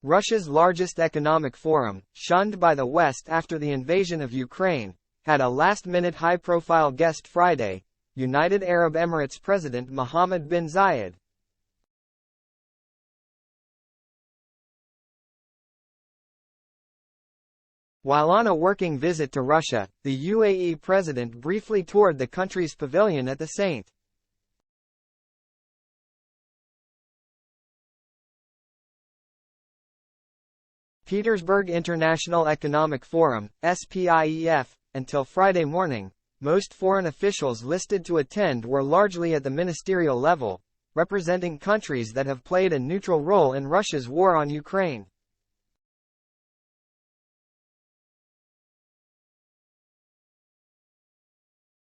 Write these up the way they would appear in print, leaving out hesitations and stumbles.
Russia's largest economic forum, shunned by the West after the invasion of Ukraine, had a last-minute high-profile guest Friday, United Arab Emirates President Mohammed bin Zayed. While on a working visit to Russia, the UAE president briefly toured the country's pavilion at the St. Petersburg International Economic Forum, SPIEF, until Friday morning. Most foreign officials listed to attend were largely at the ministerial level, representing countries that have played a neutral role in Russia's war on Ukraine.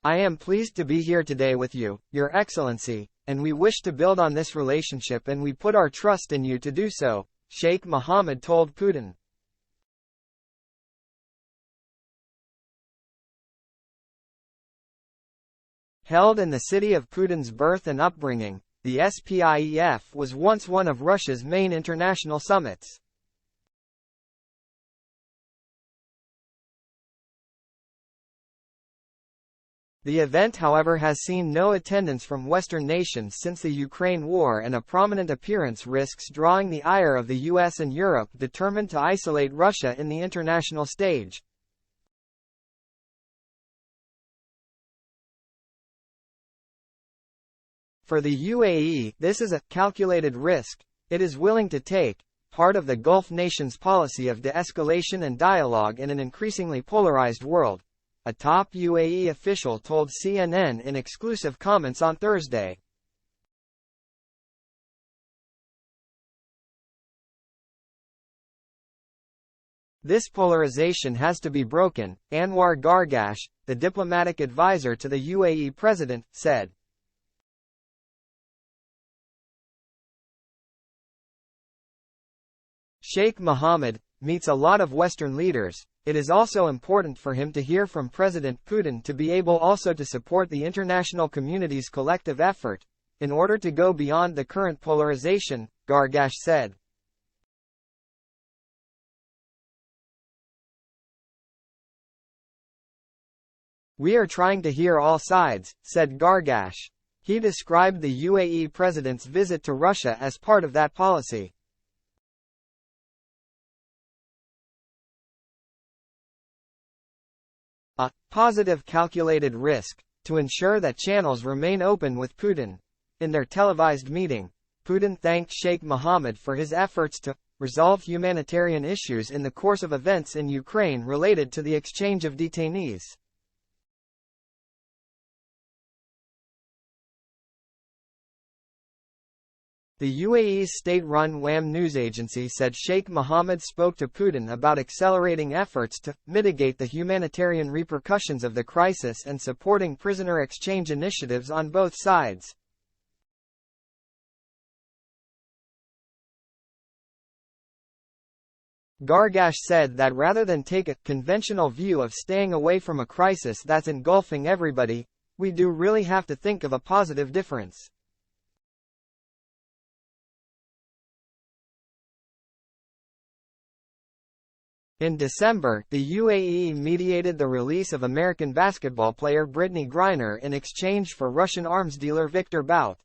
I am pleased to be here today with you, Your Excellency, and we wish to build on this relationship and we put our trust in you to do so, Sheikh Mohammed told Putin. Held in the city of Putin's birth and upbringing, the SPIEF was once one of Russia's main international summits. The event, however, has seen no attendance from Western nations since the Ukraine war, and a prominent appearance risks drawing the ire of the US and Europe, determined to isolate Russia in the international stage. For the UAE, this is a calculated risk it is willing to take, part of the Gulf nations' policy of de-escalation and dialogue in an increasingly polarized world, a top UAE official told CNN in exclusive comments on Thursday. This polarization has to be broken, Anwar Gargash, the diplomatic advisor to the UAE president, said. Sheikh Mohammed meets a lot of Western leaders. It is also important for him to hear from President Putin to be able also to support the international community's collective effort, in order to go beyond the current polarization, Gargash said. We are trying to hear all sides, said Gargash. He described the UAE president's visit to Russia as part of that policy. A positive calculated risk, to ensure that channels remain open with Putin. In their televised meeting, Putin thanked Sheikh Mohammed for his efforts to resolve humanitarian issues in the course of events in Ukraine related to the exchange of detainees. The UAE's state-run WAM news agency said Sheikh Mohammed spoke to Putin about accelerating efforts to mitigate the humanitarian repercussions of the crisis and supporting prisoner exchange initiatives on both sides. Gargash said that rather than take a conventional view of staying away from a crisis that's engulfing everybody, we do really have to think of a positive difference. In December, the UAE mediated the release of American basketball player Brittney Griner in exchange for Russian arms dealer Viktor Bout.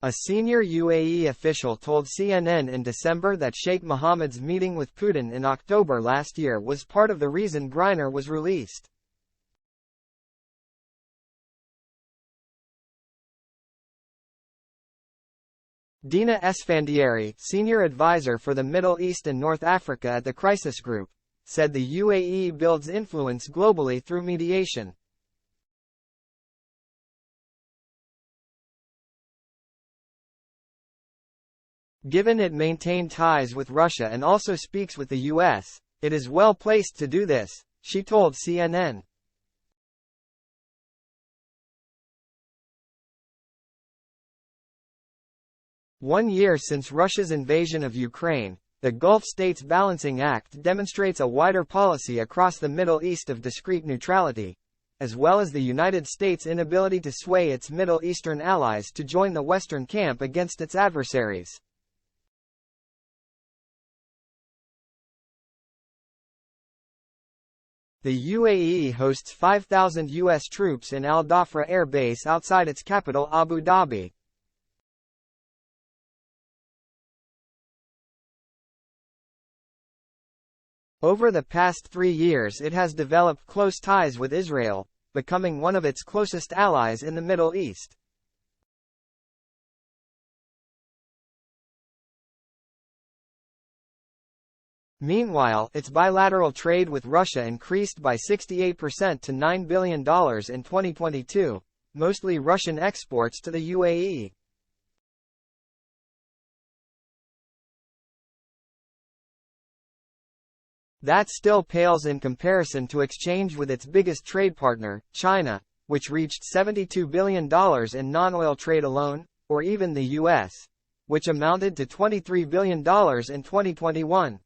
A senior UAE official told CNN in December that Sheikh Mohammed's meeting with Putin in October last year was part of the reason Griner was released. Dina Esfandiari, senior advisor for the Middle East and North Africa at the Crisis Group, said the UAE builds influence globally through mediation. Given it maintained ties with Russia and also speaks with the US, it is well placed to do this, she told CNN. One year since Russia's invasion of Ukraine, the Gulf States Balancing Act demonstrates a wider policy across the Middle East of discrete neutrality, as well as the United States' inability to sway its Middle Eastern allies to join the Western camp against its adversaries. The UAE hosts 5,000 U.S. troops in Al Dhafra Air Base outside its capital Abu Dhabi. Over the past 3 years it has developed close ties with Israel, becoming one of its closest allies in the Middle East. Meanwhile, its bilateral trade with Russia increased by 68% to $9 billion in 2022, mostly Russian exports to the UAE. That still pales in comparison to exchange with its biggest trade partner, China, which reached $72 billion in non-oil trade alone, or even the U.S., which amounted to $23 billion in 2021.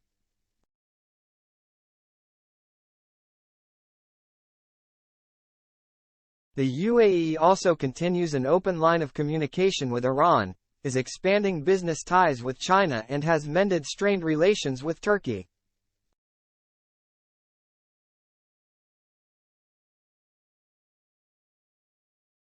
The UAE also continues an open line of communication with Iran, is expanding business ties with China and has mended strained relations with Turkey.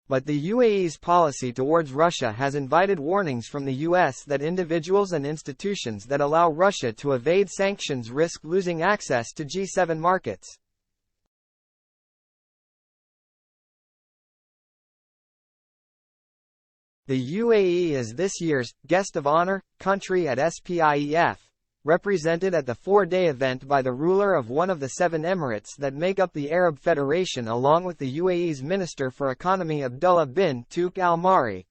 But the UAE's policy towards Russia has invited warnings from the US that individuals and institutions that allow Russia to evade sanctions risk losing access to G7 markets. The UAE is this year's guest of honor country at SPIEF, represented at the 4-day event by the ruler of one of the 7 emirates that make up the Arab Federation along with the UAE's Minister for Economy Abdullah bin Tuq al-Mahri.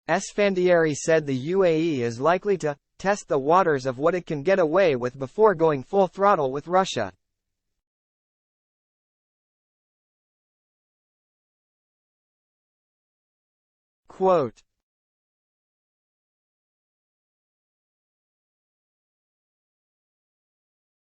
Esfandiari said the UAE is likely to test the waters of what it can get away with before going full throttle with Russia. Quote,